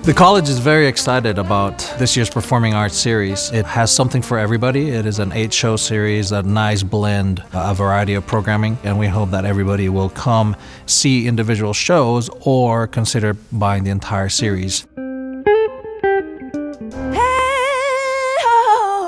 The college is very excited about this year's Performing Arts series. It has something for everybody. It is an 8-show series, a nice blend, a variety of programming, and we hope that everybody will come see individual shows or consider buying the entire series.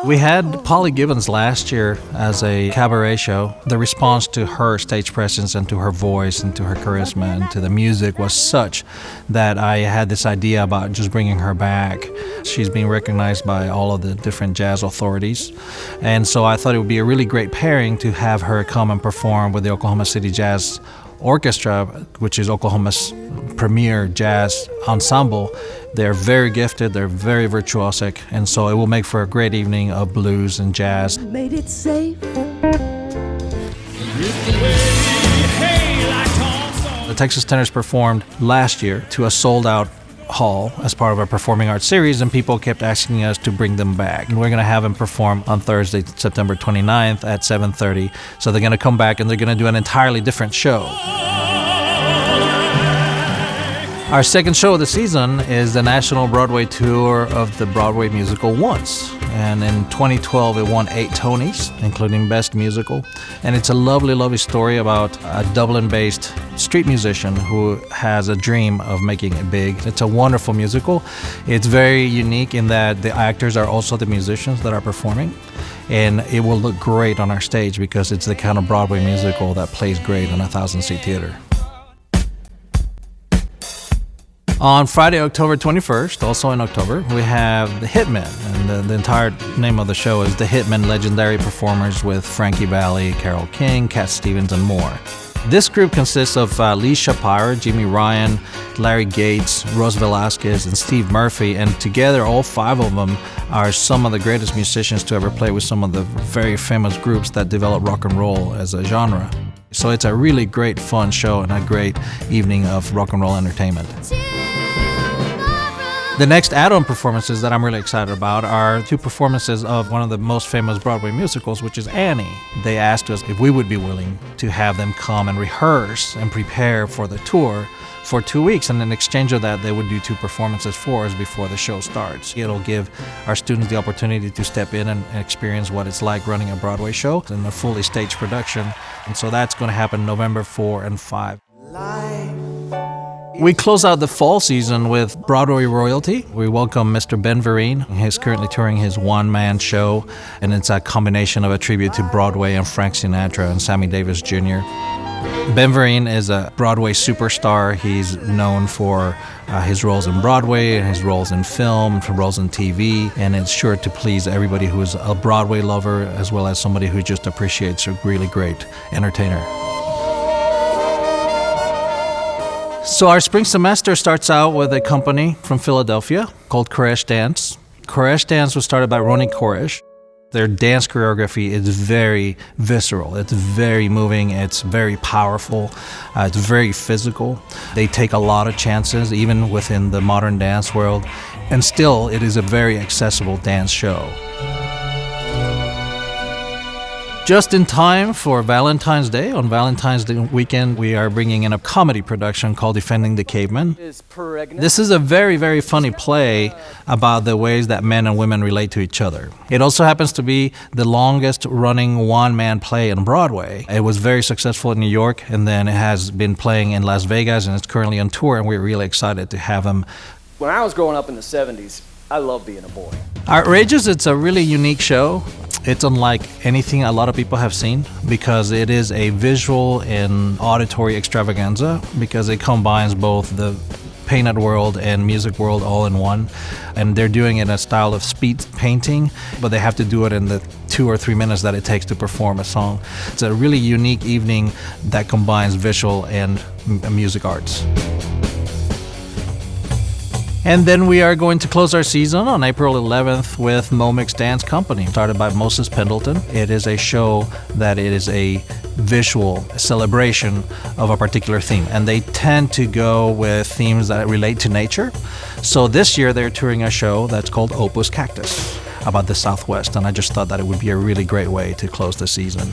We had Polly Gibbons last year as a cabaret show. The response to her stage presence and to her voice and to her charisma and to the music was such that I had this idea about just bringing her back. She's being recognized by all of the different jazz authorities. And so I thought it would be a really great pairing to have her come and perform with the Oklahoma City Jazz Orchestra, which is Oklahoma's premier jazz ensemble. They're very gifted, they're very virtuosic, and so it will make for a great evening of blues and jazz. Made it safe. The Texas Tenors performed last year to a sold-out hall as part of our Performing Arts series, and people kept asking us to bring them back. And we're going to have them perform on Thursday, September 29th at 7:30. So they're going to come back and they're going to do an entirely different show. Our second show of the season is the national Broadway tour of the Broadway musical Once. And in 2012, it won 8 Tonys, including Best Musical. And it's a lovely, lovely story about a Dublin-based street musician who has a dream of making it big. It's a wonderful musical. It's very unique in that the actors are also the musicians that are performing. And it will look great on our stage because it's the kind of Broadway musical that plays great in a 1,000-seat theater. On Friday, October 21st, also in October, we have The Hitmen, and the entire name of the show is The Hitmen Legendary Performers with Frankie Valli, Carole King, Cat Stevens, and more. This group consists of Lee Shapiro, Jimmy Ryan, Larry Gates, Rose Velasquez, and Steve Murphy, and together all 5 of them are some of the greatest musicians to ever play with some of the very famous groups that developed rock and roll as a genre. So it's a really great, fun show and a great evening of rock and roll entertainment. The next add-on performances that I'm really excited about are 2 performances of one of the most famous Broadway musicals, which is Annie. They asked us if we would be willing to have them come and rehearse and prepare for the tour for 2 weeks, and in exchange of that, they would do 2 performances for us before the show starts. It'll give our students the opportunity to step in and experience what it's like running a Broadway show in a fully staged production, and so that's going to happen November 4 and 5. We close out the fall season with Broadway royalty. We welcome Mr. Ben Vereen. He's currently touring his one-man show, and it's a combination of a tribute to Broadway and Frank Sinatra and Sammy Davis Jr. Ben Vereen is a Broadway superstar. He's known for his roles in Broadway, his roles in film, roles in TV, and it's sure to please everybody who is a Broadway lover as well as somebody who just appreciates a really great entertainer. So our spring semester starts out with a company from Philadelphia called Koresh Dance. Koresh Dance was started by Ronnie Koresh. Their dance choreography is very visceral. It's very moving. It's very powerful. It's very physical. They take a lot of chances, even within the modern dance world. And still, it is a very accessible dance show. Just in time for Valentine's Day, on Valentine's Day weekend, we are bringing in a comedy production called Defending the Caveman. This is a very, very funny play about the ways that men and women relate to each other. It also happens to be the longest running one-man play on Broadway. It was very successful in New York, and then it has been playing in Las Vegas, and it's currently on tour, and we're really excited to have him. When I was growing up in the 70s, I loved being a boy. Outrageous, it's a really unique show. It's unlike anything a lot of people have seen because it is a visual and auditory extravaganza because it combines both the painted world and music world all in one. And they're doing it in a style of speed painting, but they have to do it in the 2 or 3 minutes that it takes to perform a song. It's a really unique evening that combines visual and music arts. And then we are going to close our season on April 11th with Momix Dance Company, started by Moses Pendleton. It is a show that it is a visual celebration of a particular theme, and they tend to go with themes that relate to nature. So this year they're touring a show that's called Opus Cactus, about the Southwest, and I just thought that it would be a really great way to close the season.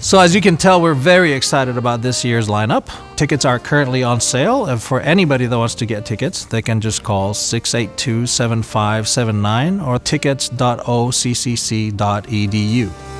So as you can tell, we're very excited about this year's lineup. Tickets are currently on sale, and for anybody that wants to get tickets, they can just call 682-7579 or tickets.occc.edu.